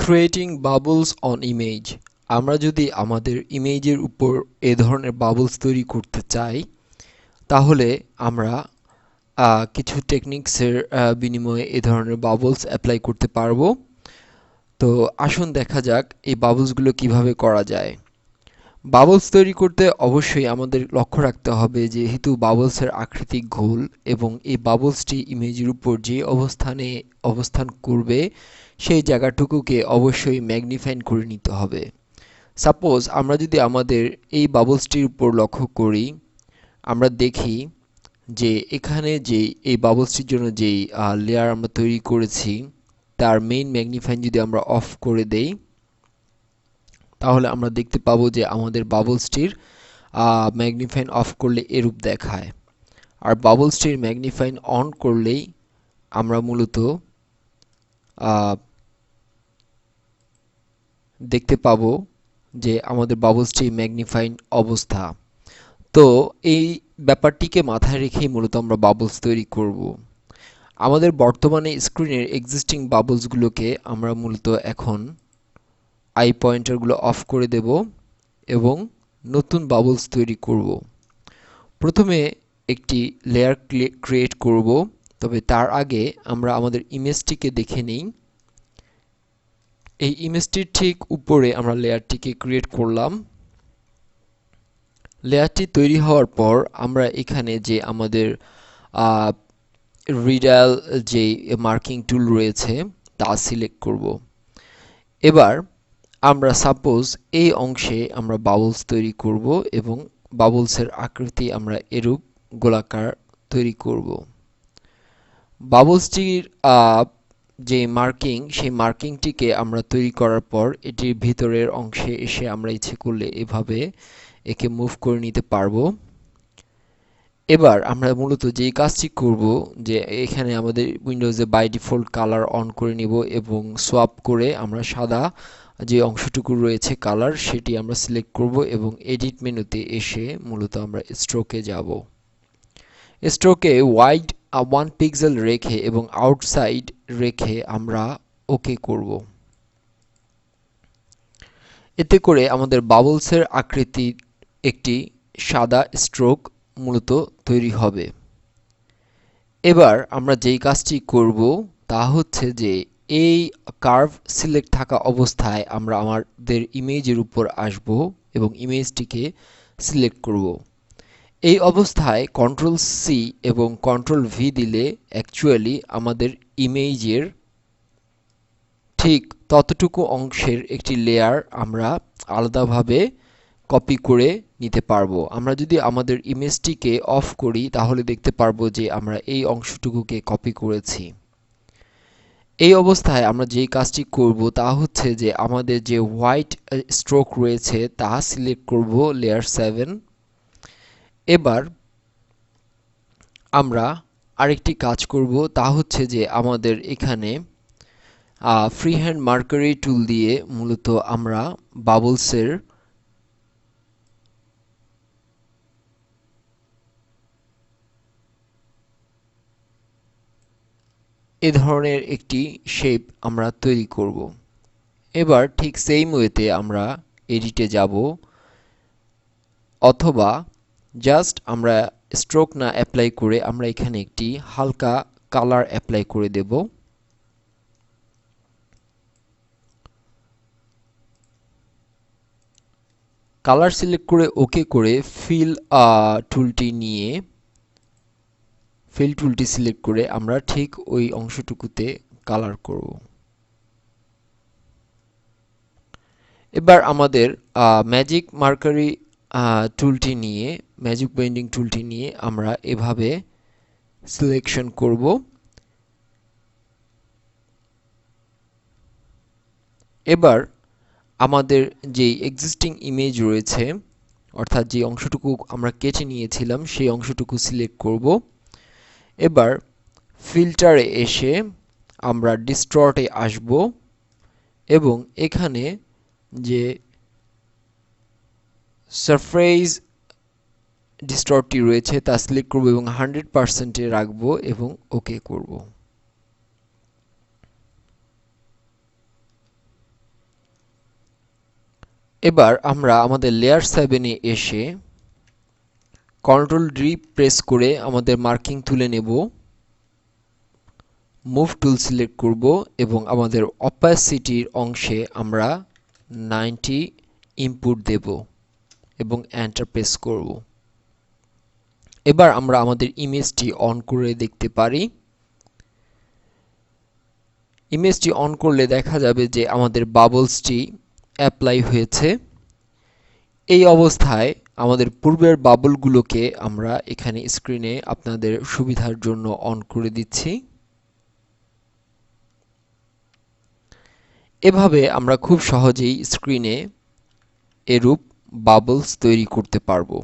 Creating bubbles on image. আমরা যদি আমাদের ইমেজের উপর এ ধরনের বাবলস তৈরি করতে চাই তাহলে আমরা কিছু টেকনিক্সের বিনিময়ে এ ধরনের বাবলস অ্যাপ্লাই করতে পারবো। তো আসুন দেখা যাক এই বাবলসগুলো কিভাবে করা যায়। বাবলস তৈরি করতে অবশ্যই আমাদের লক্ষ্য রাখতে হবে যেহেতু বাবলসের আকৃতি গোল এবং এই বাবলসটি ইমেজের উপর যে অবস্থানে অবস্থান করবে সেই জায়গাটুকুকে অবশ্যই ম্যাগনিফাই করে নিতে হবে। সাপোজ আমরা যদি আমাদের এই বাবলসটির উপর লক্ষ্য করি, আমরা দেখি যে এখানে যে এই বাবলসটির জন্য যেই লেয়ার আমরা তৈরি করেছি তার মেইন ম্যাগনিফাইং যদি আমরা অফ করে দেই তাহলে আমরা দেখতে পাবো যে আমাদের বাবলসটির ম্যাগনিফাইং অফ করলে এরূপ দেখায়, আর বাবলসটির ম্যাগনিফাইং অন করলেই আমরা মূলত দেখতে পাবো যে আমাদের বাবলসটি ম্যাগনিফাইং অবস্থা। তো এই ব্যাপারটিকে মাথায় রেখেই মূলত আমরা বাবলস তৈরি করব। আমাদের বর্তমানে স্ক্রিনের এক্সিস্টিং বাবলসগুলোকে আমরা মূলত এখন আই পয়েন্টারগুলো অফ করে দেব এবং নতুন বাবলস তৈরি করব। প্রথমে একটি লেয়ার ক্রিয়েট করব, তবে তার আগে আমরা আমাদের ইমেজটিকে দেখে নিই। এই ইমেজটির ঠিক উপরে আমরা লেয়ারটিকে ক্রিয়েট করলাম। লেয়ারটি তৈরি হওয়ার পর আমরা এখানে যে আমাদের রিডাল যে মার্কিং টুল রয়েছে তা সিলেক্ট করব। এবার আমরা সাপোজ এই অংশে আমরা বাবলস তৈরি করব এবং বাবলসের আকৃতি আমরা এরূপ গোলাকার তৈরি করব। বাবলসটির যে মার্কিং সেই মার্কিংটিকে আমরা তৈরি করার পর এটির ভিতরের অংশে এসে আমরা ইচ্ছে করলে এভাবে একে মুভ করে নিতে পারবো। এবার আমরা মূলত যেই কাজটি করব যে এখানে আমাদের উইন্ডোজে বাই ডিফল্ট কালার অন করে নিব এবং সোয়াপ করে আমরা সাদা যে অংশটুকু রয়েছে কালার সেটি আমরা সিলেক্ট করব এবং এডিট মেনুতে এসে মূলত আমরা স্ট্রোকে যাব। স্ট্রোকে ওয়াইড 1 পিক্সেল রেখে এবং আউটসাইড রেখে আমরা ওকে করব। এতে করে আমাদের বাবলসের আকৃতির একটি সাদা স্ট্রোক মূলত তৈরি হবে। এবার আমরা যেই কাজটি করব তা হচ্ছে যে এই কার্ভ সিলেক্ট থাকা অবস্থায় আমরা আমাদের ইমেজের উপর আসব এবং ইমেজটিকে সিলেক্ট করব। এই অবস্থায় কন্ট্রোল সি এবং কন্ট্রোল ভি দিলে অ্যাকচুয়ালি আমাদের ইমেজের ঠিক ততটুকু অংশের একটি লেয়ার আমরা আলাদাভাবে কপি করে নিতে পারবো। আমরা যদি আমাদের ইমেজটিকে অফ করি তাহলে দেখতে পারবো যে আমরা এই অংশটুকুকে কপি করেছি। এই অবস্থায় আমরা যেই কাজটি করব তা হচ্ছে যে আমাদের যে হোয়াইট স্ট্রোক রয়েছে তা সিলেক্ট করব লেয়ার 7। এবার আমরা আরেকটি কাজ করব তা হচ্ছে যে আমাদের এখানে ফ্রি হ্যান্ড মার্কারি টুল দিয়ে মূলত আমরা বাবলসের এ ধরনের একটি শেপ আমরা তৈরি করব। এবার ঠিক সেম ওয়েতে আমরা এডিটে যাব অথবা জাস্ট আমরা স্ট্রোক না অ্যাপ্লাই করে আমরা এখানে একটি হালকা কালার অ্যাপ্লাই করে দেব। কালার সিলেক্ট করে ওকে করে ফিল টুলটি সিলেক্ট করে আমরা ঠিক ওই অংশটুকুতে কালার করব। এবার আমাদের ম্যাজিক মার্কারি ম্যাজিক বেন্ডিং টুলটি নিয়ে আমরা এভাবে সিলেকশন করব। এবার আমাদের যে এক্সিস্টিং ইমেজ রয়েছে অর্থাৎ যে অংশটুকু আমরা কেটে নিয়েছিলাম সেই অংশটুকু সিলেক্ট করব। এবার ফিল্টারে এসে আমরা ডিস্টর্টে আসব এবং এখানে যে সারফেস ডিস্টর্টটি রয়েছে তা সিলেক্ট করব এবং 100% এ রাখব এবং ওকে করব। এবার আমরা আমাদের লেয়ার 7 এ এসে কন্ট্রোল ডি প্রেস করে আমাদের মার্কিং তুলে নেব, মুভ টুল সিলেক্ট করব এবং আমাদের অপাসিটির অংশে আমরা 90 ইনপুট দেব এবং এন্টার প্রেস করব। এবার আমরা আমাদের ইমেজটি অন করে দেখতে পারি। ইমেজটি অন করলে দেখা যাবে যে আমাদের বাবলসটি অ্যাপ্লাই হয়েছে। এই অবস্থায় আমাদের পূর্বের বাবলগুলোকে আমরা এখানে স্ক্রিনে আপনাদের সুবিধার জন্য অন করে দিচ্ছি। এভাবে আমরা খুব সহজেই স্ক্রিনে এরূপ বাবলস তৈরি করতে পারবো।